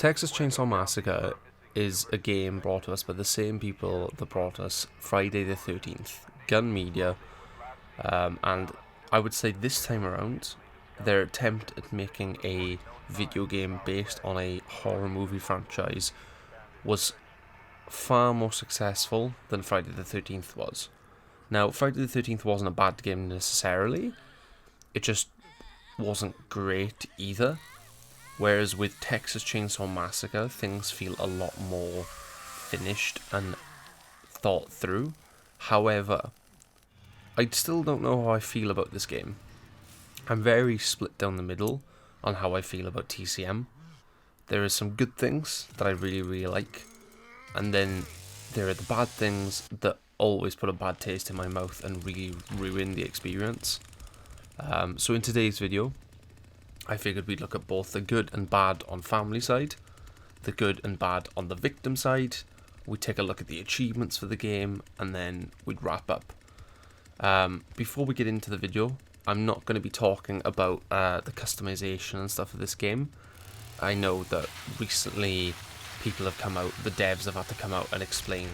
Texas Chainsaw Massacre is a game brought to us by the same people that brought us Friday the 13th, Gun Media, and I would say this time around, their attempt at making a video game based on a horror movie franchise was far more successful than Friday the 13th was. Now, Friday the 13th wasn't a bad game necessarily, it just wasn't great either. Whereas with Texas Chainsaw Massacre, things feel a lot more finished and thought through. However, I still don't know how I feel about this game. I'm very split down the middle on how I feel about TCM. There are some good things that I really like, and then there are the bad things that always put a bad taste in my mouth and really ruin the experience. So in today's video, I figured we'd look at both the good and bad on family side, the good and bad on the victim side. We'd take a look at the achievements for the game, and then we'd wrap up. Before we get into the video, I'm not going to be talking about the customization and stuff of this game. I know that recently people have come out, the devs have had to come out and explain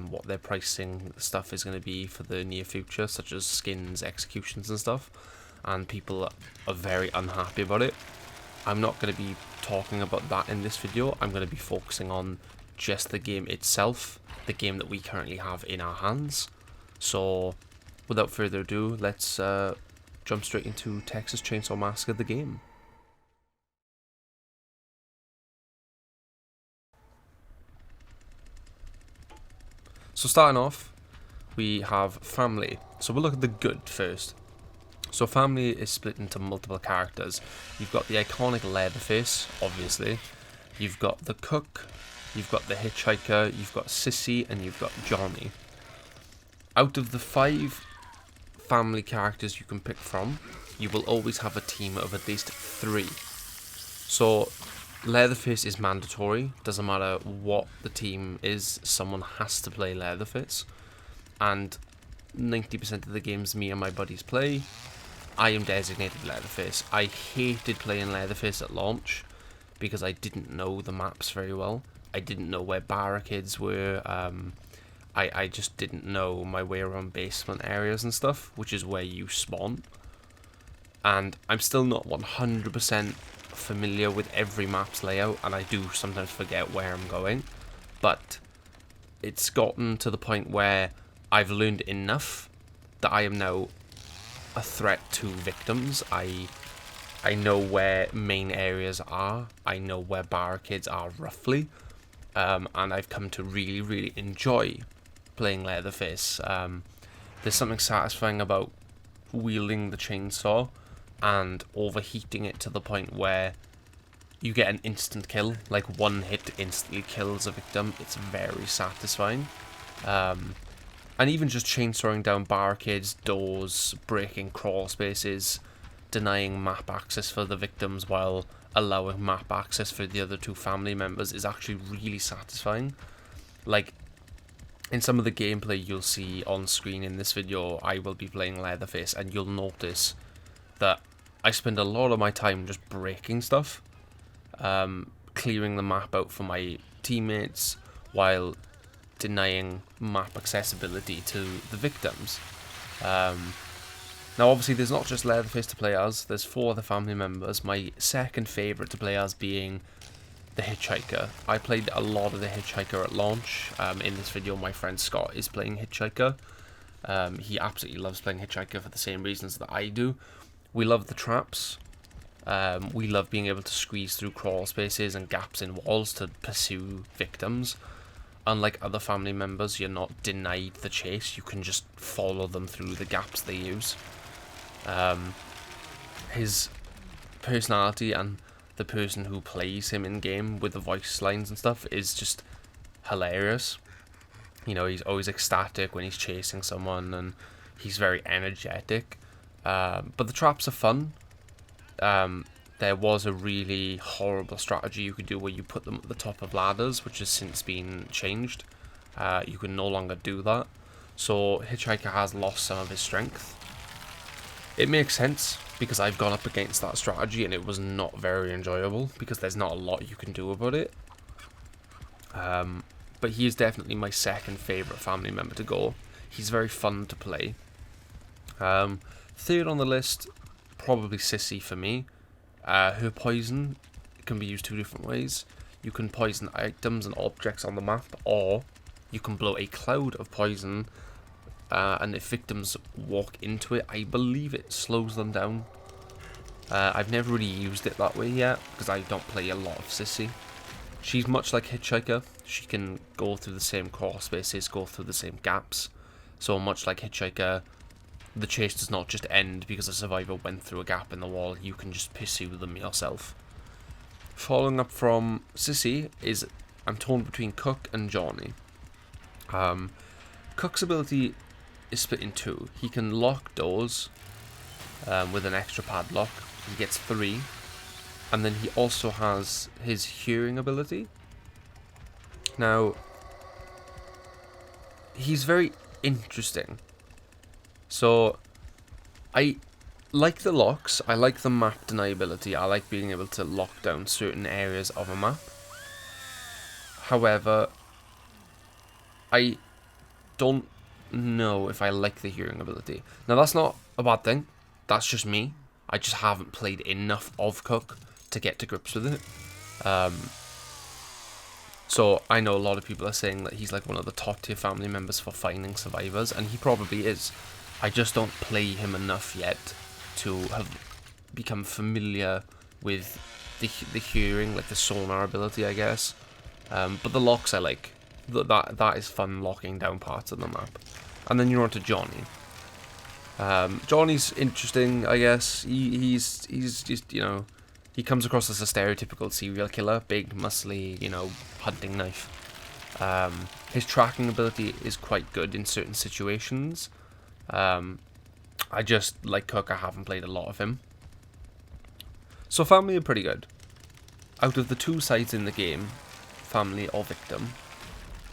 what their pricing stuff is going to be for the near future, such as skins, executions and stuff. And people are very unhappy about it. I'm not going to be talking about that in this video. I'm going to be focusing on just the game itself, the game that we currently have in our hands. So, without further ado, let's jump straight into Texas Chainsaw Massacre, the game. So starting off, we have family. So we'll look at the good first. So family is split into multiple characters. You've got the iconic Leatherface, obviously. You've got the cook, you've got the hitchhiker, you've got Sissy, and you've got Johnny. Out of the 5 family characters you can pick from, you will always have a team of at least 3. So Leatherface is mandatory. Doesn't matter what the team is, someone has to play Leatherface. And 90% of the games me and my buddies play, I am designated Leatherface. I hated playing Leatherface at launch because I didn't know the maps very well. I didn't know where barricades were. I just didn't know my way around basement areas and stuff, which is where you spawn. And I'm still not 100% familiar with every map's layout, and I do sometimes forget where I'm going. But it's gotten to the point where I've learned enough that I am now a threat to victims. I know where main areas are. I know where barricades are roughly. And I've come to really enjoy playing Leatherface. There's something satisfying about wielding the chainsaw and overheating it to the point where you get an instant kill. Like one hit instantly kills a victim. It's very satisfying. And even just chainsawing down barricades, doors, breaking crawl spaces, denying map access for the victims while allowing map access for the other 2 family members is actually really satisfying. Like, in some of the gameplay you'll see on screen in this video, I will be playing Leatherface, and you'll notice that I spend a lot of my time just breaking stuff, clearing the map out for my teammates, while denying map accessibility to the victims. Now obviously there's not just Leatherface to play as, there's 4 other family members, my second favourite to play as being the hitchhiker. I played a lot of the hitchhiker at launch. In this video my friend Scott is playing hitchhiker. He absolutely loves playing hitchhiker for the same reasons that I do. We love the traps. We love being able to squeeze through crawl spaces and gaps in walls to pursue victims. Unlike other family members, you're not denied the chase. You can just follow them through the gaps they use. His personality and the person who plays him in game with the voice lines and stuff is just hilarious. You know, he's always ecstatic when he's chasing someone, and he's very energetic. But the traps are fun. There was a really horrible strategy you could do where you put them at the top of ladders, which has since been changed. You can no longer do that. So Hitchhiker has lost some of his strength. It makes sense. because I've gone up against that strategy and it was not very enjoyable because there's not a lot you can do about it. But he is definitely my second favourite family member to go. He's very fun to play. Third on the list, probably Sissy for me. Her poison can be used two different ways. You can poison items and objects on the map, or you can blow a cloud of poison, and if victims walk into it, I believe it slows them down. I've never really used it that way yet, because I don't play a lot of Sissy. She's much like Hitchhiker. She can go through the same crawl spaces, go through the same gaps. So much like Hitchhiker, the chase does not just end because a survivor went through a gap in the wall. You can just pursue them yourself. Following up from Sissy is, I'm torn between Cook and Johnny. Cook's ability is split in two. He can lock doors with an extra padlock. He gets 3. And then he also has his hearing ability. Now, he's very interesting. So, I like the locks, I like the map deniability, I like being able to lock down certain areas of a map. However, I don't know if I like the hearing ability. Now that's not a bad thing, that's just me. I just haven't played enough of Cook to get to grips with it. So I know a lot of people are saying that he's like one of the top tier family members for finding survivors, and he probably is. I just don't play him enough yet to have become familiar with the hearing, like the sonar ability, I guess. But the locks I like. That is fun, locking down parts of the map. And then you're on to Johnny. Johnny's interesting, I guess. He's just, you know, he comes across as a stereotypical serial killer, big, muscly, you know, hunting knife. His tracking ability is quite good in certain situations. I just, like Cook, I haven't played a lot of him. So family are pretty good. Out of the two sides in the game, family or victim,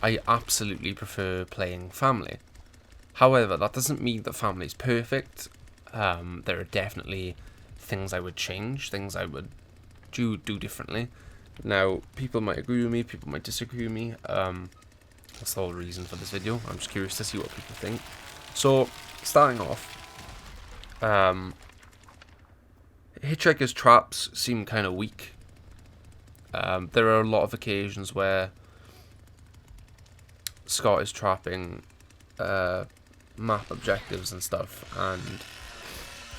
I absolutely prefer playing family. However, that doesn't mean that family is perfect. There are definitely things I would change, things I would do differently. Now, people might agree with me, people might disagree with me. That's the whole reason for this video. I'm just curious to see what people think. So, starting off, Hitchhiker's traps seem kind of weak. There are a lot of occasions where Scott is trapping map objectives and stuff, and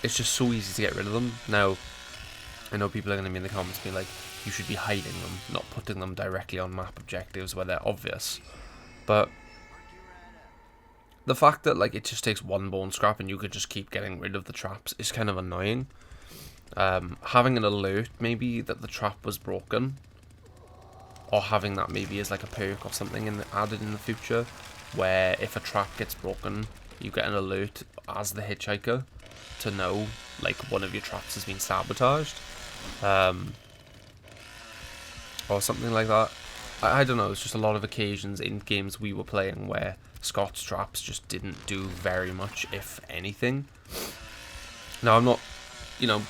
it's just so easy to get rid of them. Now, I know people are going to be in the comments being like, you should be hiding them, not putting them directly on map objectives where they're obvious. But the fact that like it just takes one bone scrap and you could just keep getting rid of the traps is kind of annoying. Having an alert maybe that the trap was broken, or having that maybe as like a perk or something added in the future, where if a trap gets broken, you get an alert as the Hitchhiker to know like one of your traps has been sabotaged, or something like that. I don't know, it's just a lot of occasions in games we were playing where Scott's traps just didn't do very much, if anything. Now, I'm not, you know,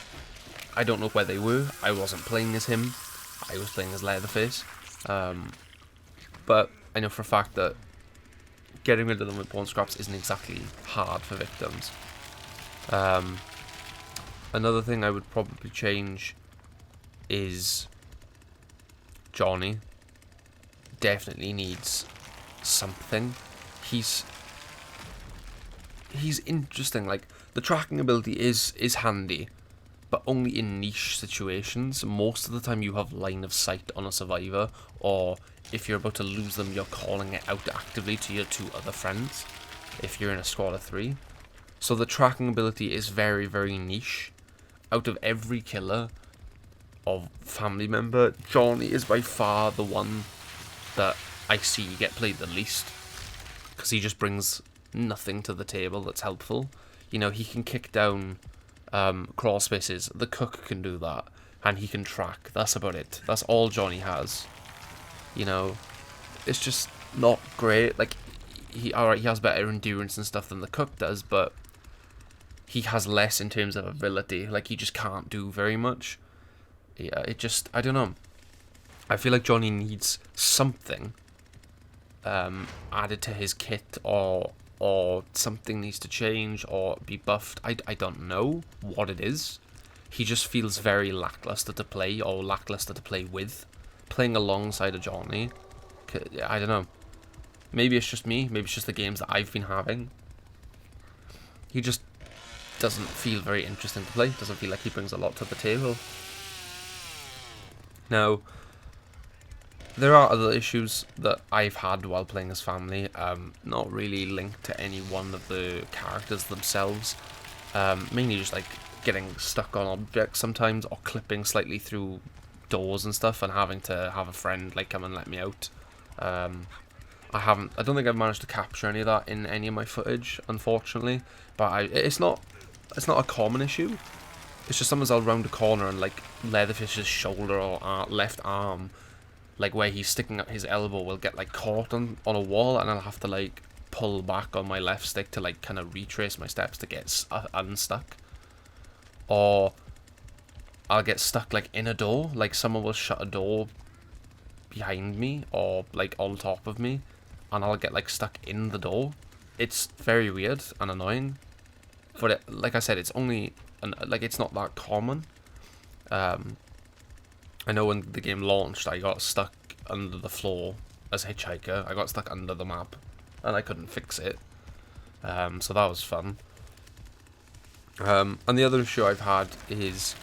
I don't know where they were. I wasn't playing as him. I was playing as Leatherface. But I know for a fact that getting rid of them with bone scraps isn't exactly hard for victims. Another thing I would probably change is Johnny. Definitely needs something. He's interesting. Like, the tracking ability is handy, but only in niche situations. Most of the time you have line of sight on a survivor, or if you're about to lose them, you're calling it out actively to your 2 other friends, if you're in a squad of 3. So the tracking ability is very, very niche. Out of every killer of family member, Johnny is by far the one that I see get played the least, because he just brings nothing to the table that's helpful. You know, he can kick down crawl spaces. The Cook can do that, and he can track. That's about it. That's all Johnny has. You know, it's just not great. Like, he has better endurance and stuff than the Cook does, but he has less in terms of ability. Like, he just can't do very much. Yeah, it just, I don't know. I feel like Johnny needs something added to his kit, or something needs to change or be buffed. I don't know what it is. He just feels very lackluster to play, or lackluster to play with. Playing alongside a Johnny, I don't know. Maybe it's just me. Maybe it's just the games that I've been having. He just doesn't feel very interesting to play. Doesn't feel like he brings a lot to the table. Now, there are other issues that I've had while playing as family, not really linked to any one of the characters themselves. Mainly just like getting stuck on objects sometimes, or clipping slightly through doors and stuff, and having to have a friend like come and let me out. I don't think I've managed to capture any of that in any of my footage, unfortunately. But it's not a common issue. It's just sometimes I'll round a corner and like Leatherfish's shoulder or left arm, like where he's sticking up his elbow, will get like caught on a wall, and I'll have to like pull back on my left stick to like kind of retrace my steps to get unstuck. Or I'll get stuck like in a door, like someone will shut a door behind me or like on top of me, and I'll get like stuck in the door. It's very weird and annoying, but like I said, it's only like it's not that common. I know when the game launched, I got stuck under the floor as a hitchhiker. I got stuck under the map, and I couldn't fix it. So that was fun. And the other issue I've had is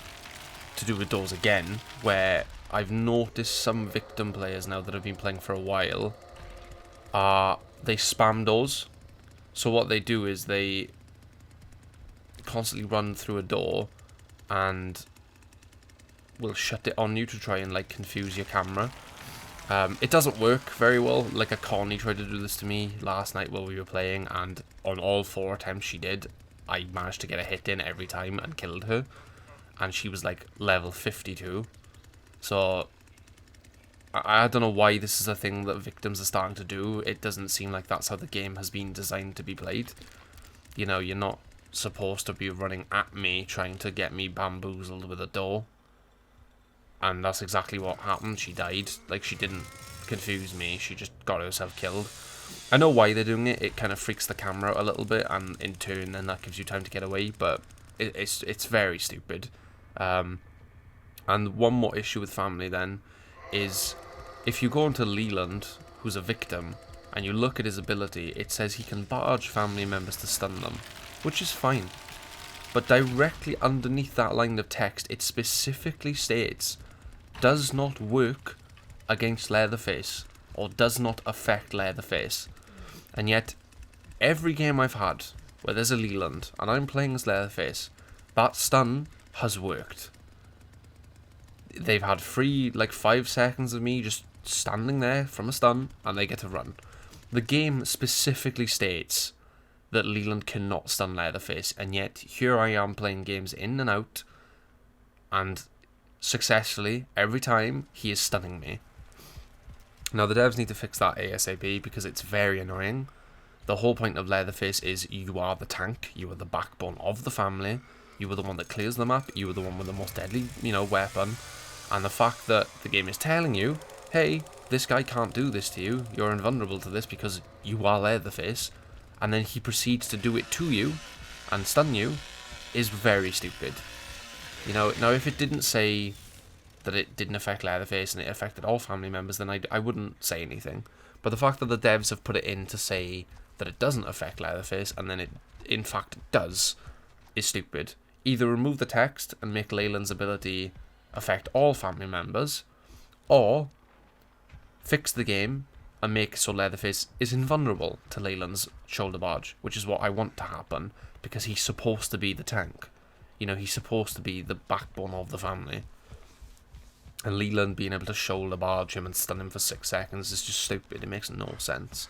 to do with doors again, where I've noticed some victim players now that have been playing for a while, they spam doors. So what they do is they constantly run through a door and will shut it on you to try and like confuse your camera. It doesn't work very well. Like a Connie tried to do this to me last night while we were playing, and on all 4 attempts she did, I managed to get a hit in every time and killed her. And she was like level 52. So I don't know why this is a thing that victims are starting to do. It doesn't seem like that's how the game has been designed to be played. You know, you're not supposed to be running at me trying to get me bamboozled with a door. And that's exactly what happened. She died. Like, she didn't confuse me. She just got herself killed. I know why they're doing it. It kind of freaks the camera out a little bit, and in turn, then that gives you time to get away. But it's very stupid. And one more issue with family then is if you go into Leland, who's a victim, and you look at his ability, it says he can barge family members to stun them, which is fine. But directly underneath that line of text, it specifically states, does not work against Leatherface, or does not affect Leatherface. And yet, every game I've had where there's a Leland, and I'm playing as Leatherface, that stun has worked. They've had free, like, 5 seconds of me just standing there from a stun, and they get to run. The game specifically states that Leland cannot stun Leatherface, and yet here I am playing games in and out, and successfully, every time, he is stunning me. Now, the devs need to fix that ASAP, because it's very annoying. The whole point of Leatherface is you are the tank, you are the backbone of the family, you are the one that clears the map, you are the one with the most deadly, weapon, and the fact that the game is telling you, hey, this guy can't do this to you, you're invulnerable to this because you are Leatherface, and then he proceeds to do it to you and stun you, is very stupid. Now if it didn't say that it didn't affect Leatherface and it affected all family members, then I wouldn't say anything. But the fact that the devs have put it in to say that it doesn't affect Leatherface, and then it in fact does, is stupid. Either remove the text and make Leyland's ability affect all family members, or fix the game and make so Leatherface is invulnerable to Leyland's shoulder barge, which is what I want to happen, because he's supposed to be the tank. He's supposed to be the backbone of the family. And Leland being able to shoulder barge him and stun him for 6 seconds is just stupid. It makes no sense.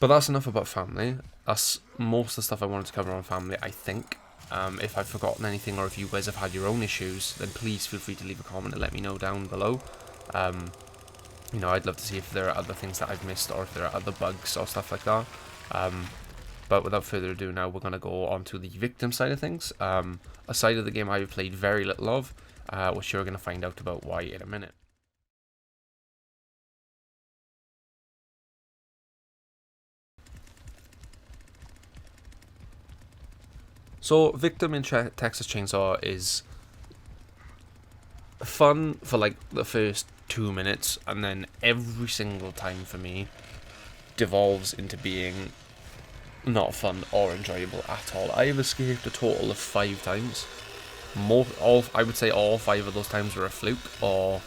But that's enough about family. That's most of the stuff I wanted to cover on family, I think. If I've forgotten anything, or if you guys have had your own issues, then please feel free to leave a comment and let me know down below. I'd love to see if there are other things that I've missed, or if there are other bugs or stuff like that. But without further ado now, we're going to go on to the victim side of things. A side of the game I've played very little of, which you're going to find out about why in a minute. So, Victim in Texas Chainsaw is fun for like the first 2 minutes, and then every single time for me devolves into being not fun or enjoyable at all. I have escaped a total of 5 times. I would say all 5 of those times were a fluke, or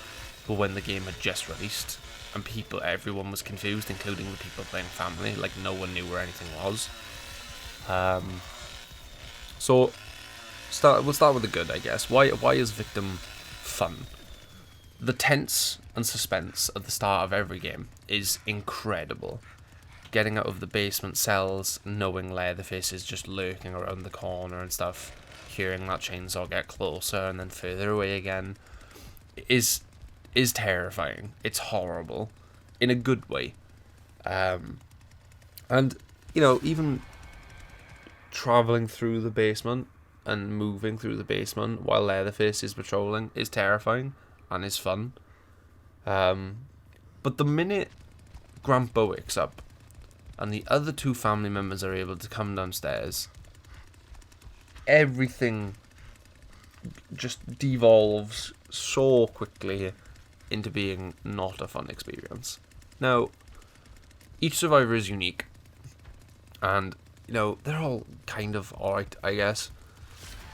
were when the game had just released and everyone was confused, including the people playing family. Like, no one knew where anything was. So we'll start with the good, I guess. Why is Victim fun? The tense and suspense at the start of every game is incredible. Getting out of the basement cells, knowing Leatherface is just lurking around the corner and stuff, hearing that chainsaw get closer and then further away again, is terrifying. It's horrible, in a good way. And, you know, even travelling through the basement and moving through the basement while Leatherface is patrolling is terrifying and is fun. But the minute Grandpa wakes up and the other 2 family members are able to come downstairs, everything just devolves so quickly into being not a fun experience. Now, each survivor is unique, and, you know, they're all kind of alright, I guess.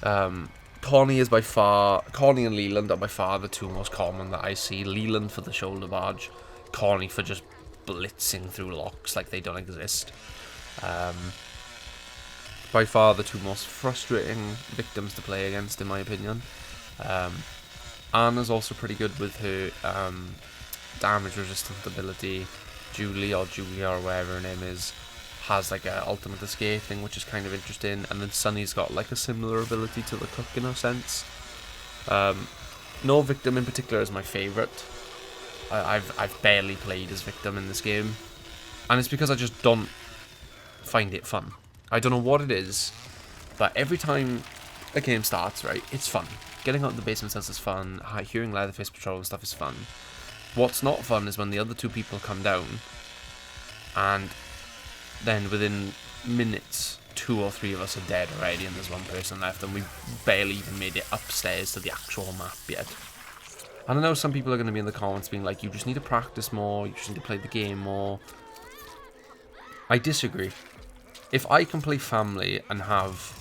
Connie and Leland are by far the 2 most common that I see. Leland for the shoulder barge, Connie for just blitzing through locks like they don't exist. By far the 2 most frustrating victims to play against, in my opinion. Anna's also pretty good with her damage resistant ability. Julia or whatever her name is has like a ultimate escape thing, which is kind of interesting. And then Sunny's got like a similar ability to the cook in a sense. No Victim in particular is my favourite. I've barely played as Victim in this game, and it's because I just don't find it fun. I don't know what it is, but every time a game starts, right, it's fun. Getting out of the basement cells is fun. Hearing Leatherface patrol and stuff is fun. What's not fun is when the other 2 people come down, and then within minutes, 2 or 3 of us are dead already, and there's 1 person left, and we've barely even made it upstairs to the actual map yet. And I know some people are going to be in the comments being like, you just need to practice more, you just need to play the game more. I disagree. If I can play family and have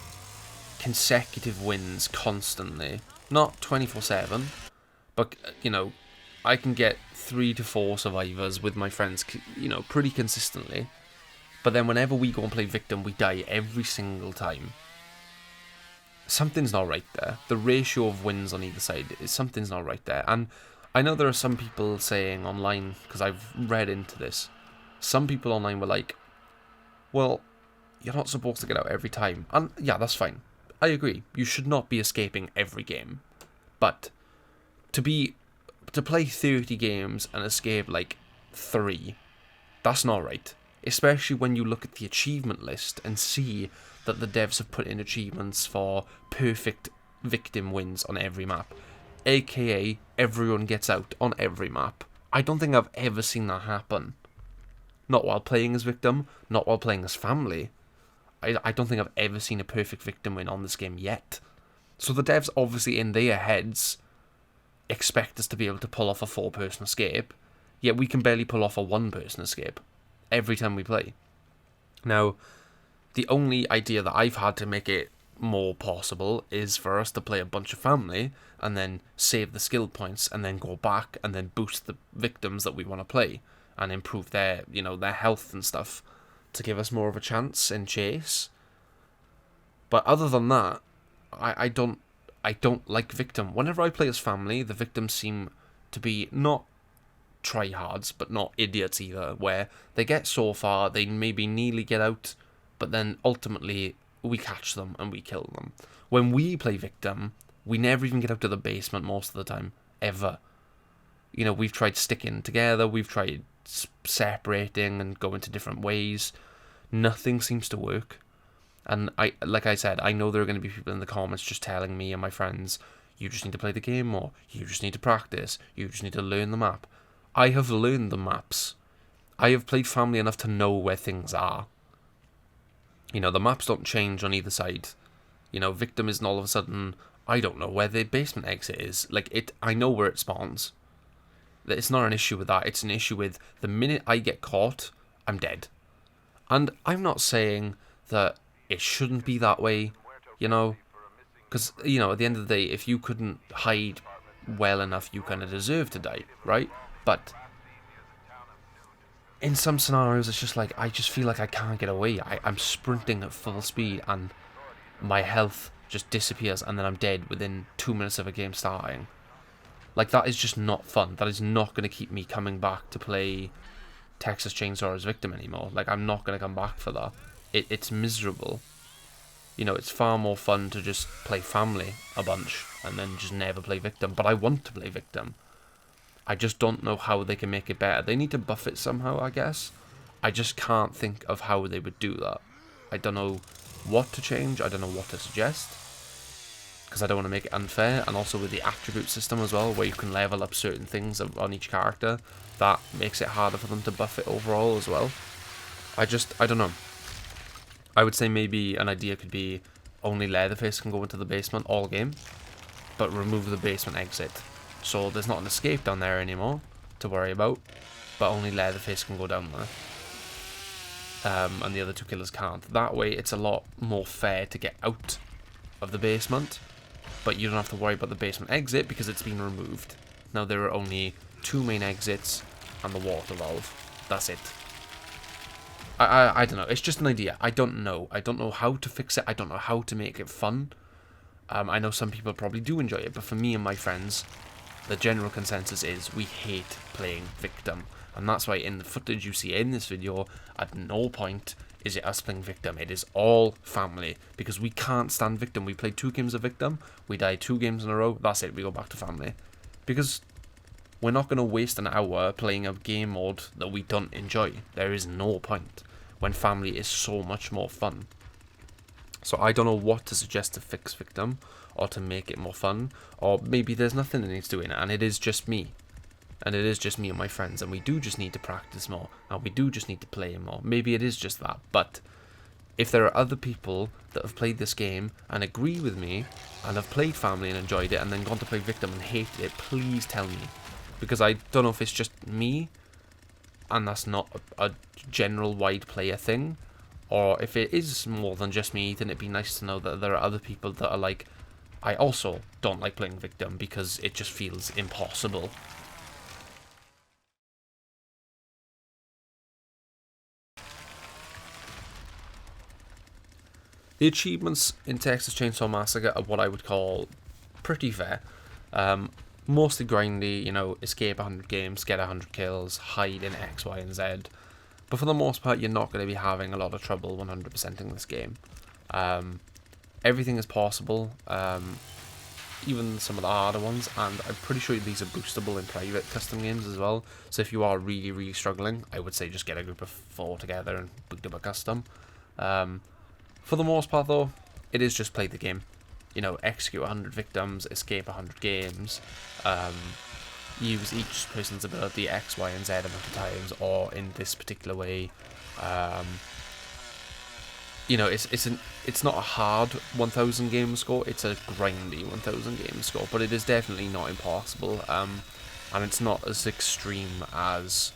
consecutive wins constantly, not 24/7, but, you know, I can get 3 to 4 survivors with my friends, you know, pretty consistently. But then whenever we go and play Victim, we die every single time. Something's not right there. The ratio of wins on either side, something's not right there. And I know there are some people saying online, because I've read into this, some people online were like, well, you're not supposed to get out every time. And yeah, that's fine. I agree. You should not be escaping every game. But to play 30 games and escape like 3, that's not right. Especially when you look at the achievement list and see that the devs have put in achievements for perfect Victim wins on every map. AKA, everyone gets out on every map. I don't think I've ever seen that happen. Not while playing as Victim, not while playing as family. I don't think I've ever seen a perfect Victim win on this game yet. So the devs obviously in their heads expect us to be able to pull off a 4-person escape, yet we can barely pull off a 1-person escape every time we play. Now, the only idea that I've had to make it more possible is for us to play a bunch of family and then save the skill points and then go back and then boost the victims that we want to play and improve their, you know, their health and stuff to give us more of a chance in chase. But other than that, I don't like Victim. Whenever I play as family, the victims seem to be not tryhards, but not idiots either, where they get so far, they maybe nearly get out, but then ultimately we catch them and we kill them. When we play Victim, we never even get out to the basement most of the time, ever. You know, we've tried sticking together, we've tried separating and going to different ways. Nothing seems to work. And like I said, I know there are going to be people in the comments just telling me and my friends, you just need to play the game more, you just need to practice, you just need to learn the map. I have learned the maps. I have played Family enough to know where things are. You know, the maps don't change on either side. You know, Victim isn't all of a sudden, I don't know where the basement exit is. Like, I know where it spawns. It's not an issue with that. It's an issue with the minute I get caught, I'm dead. And I'm not saying that it shouldn't be that way, you know. Because, you know, at the end of the day, if you couldn't hide well enough, you kind of deserve to die, right? But in some scenarios, it's just like, I just feel like I can't get away. I'm sprinting at full speed and my health just disappears and then I'm dead within 2 minutes of a game starting. Like, that is just not fun. That is not going to keep me coming back to play Texas Chainsaw as Victim anymore. Like, I'm not going to come back for that. It's miserable. You know, it's far more fun to just play Family a bunch and then just never play Victim. But I want to play Victim. I just don't know how they can make it better. They need to buff it somehow, I guess. I just can't think of how they would do that. I don't know what to change. I don't know what to suggest. Because I don't want to make it unfair. And also with the attribute system as well, where you can level up certain things on each character, that makes it harder for them to buff it overall as well. I don't know. I would say maybe an idea could be only Leatherface can go into the basement all game, but remove the basement exit. So there's not an escape down there anymore to worry about, but only Leatherface can go down there. And the other two killers can't. That way it's a lot more fair to get out of the basement, but you don't have to worry about the basement exit because it's been removed. Now there are only 2 main exits and the water valve. That's it. I don't know. It's just an idea. I don't know. I don't know how to fix it. I don't know how to make it fun. I know some people probably do enjoy it, but for me and my friends, the general consensus is we hate playing Victim. And that's why in the footage you see in this video, at no point is it us playing Victim. It is all Family, because we can't stand Victim. We played 2 games of Victim, we die 2 games in a row, that's it, we go back to Family. Because we're not going to waste an hour playing a game mode that we don't enjoy. There is no point when Family is so much more fun. So I don't know what to suggest to fix Victim, or to make it more fun, or maybe there's nothing that needs doing it, and it is just me. And it is just me and my friends, and we do just need to practice more, and we do just need to play more. Maybe it is just that, but if there are other people that have played this game and agree with me, and have played Family and enjoyed it, and then gone to play Victim and hated it, please tell me. Because I don't know if it's just me, and that's not a general wide player thing, or if it is more than just me, then it'd be nice to know that there are other people that are like, I also don't like playing Victim because it just feels impossible. The achievements in Texas Chainsaw Massacre are what I would call pretty fair. Mostly grindy, you know, escape 100 games, get 100 kills, hide in X, Y, and Z. But for the most part, you're not going to be having a lot of trouble 100%ing this game. Everything is possible, even some of the harder ones, and I'm pretty sure these are boostable in private custom games as well. So if you are really, really struggling, I would say just get a group of 4 together and boot up a custom. For the most part, though, it is just play the game. You know, execute 100 victims, escape 100 games, use each person's ability X, Y, and Z amount of times, or in this particular way. You know, it's not a hard 1000 game score, it's a grindy 1000 game score, but it is definitely not impossible, and it's not as extreme as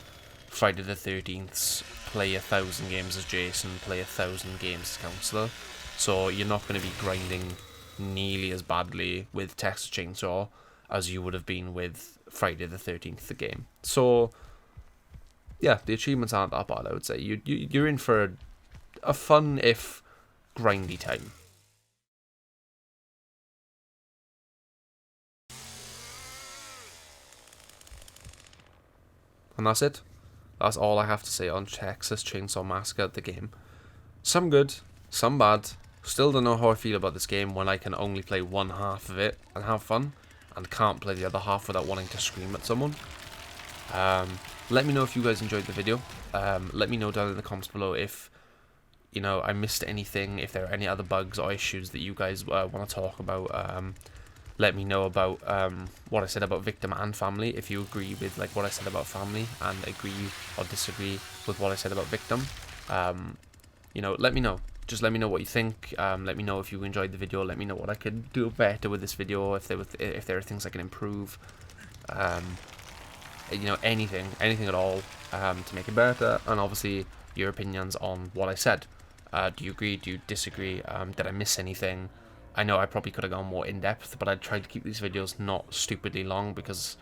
Friday the 13th's play 1000 games as Jason, play 1000 games as Counselor, so you're not going to be grinding nearly as badly with Texas Chainsaw as you would have been with Friday the 13th the game. So yeah, the achievements aren't that bad, I would say. You're in for a fun if grindy time. And that's it. That's all I have to say on Texas Chainsaw Massacre, the game. Some good, some bad. Still don't know how I feel about this game when I can only play one half of it and have fun, and can't play the other half without wanting to scream at someone. Let me know if you guys enjoyed the video. Let me know down in the comments below if you know, I missed anything, if there are any other bugs or issues that you guys want to talk about, let me know about what I said about victim and family. If you agree with like what I said about family and agree or disagree with what I said about victim, you know, let me know. Just let me know what you think. Let me know if you enjoyed the video. Let me know what I could do better with this video. If there are things I can improve. You know, anything at all to make it better. And obviously your opinions on what I said. Do you agree? Do you disagree? Did I miss anything? I know I probably could have gone more in depth, but I tried to keep these videos not stupidly long because,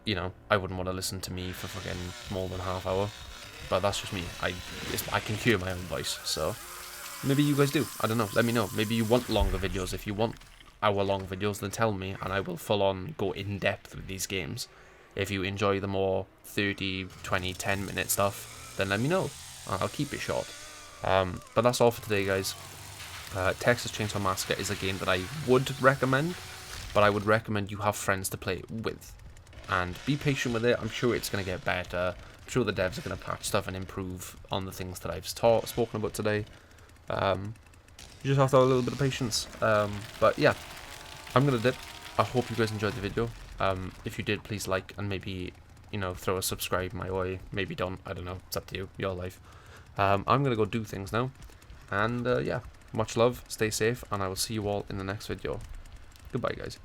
you know, I wouldn't want to listen to me for fucking more than half hour. But that's just me. I can hear my own voice, so maybe you guys do. I don't know. Let me know. Maybe you want longer videos. If you want hour-long videos, then tell me, and I will full-on go in depth with these games. If you enjoy the more 30, 20, 10-minute stuff, then let me know. I'll keep it short. But that's all for today, guys. Texas Chainsaw Massacre is a game that I would recommend, but I would recommend you have friends to play it with. And be patient with it. I'm sure it's going to get better. I'm sure the devs are going to patch stuff and improve on the things that I've spoken about today. You just have to have a little bit of patience. But yeah, I'm going to dip. I hope you guys enjoyed the video. If you did, please like and maybe, you know, throw a subscribe my way. Maybe don't. I don't know. It's up to you. Your life. I'm going to go do things now. And yeah, much love. Stay safe. And I will see you all in the next video. Goodbye, guys.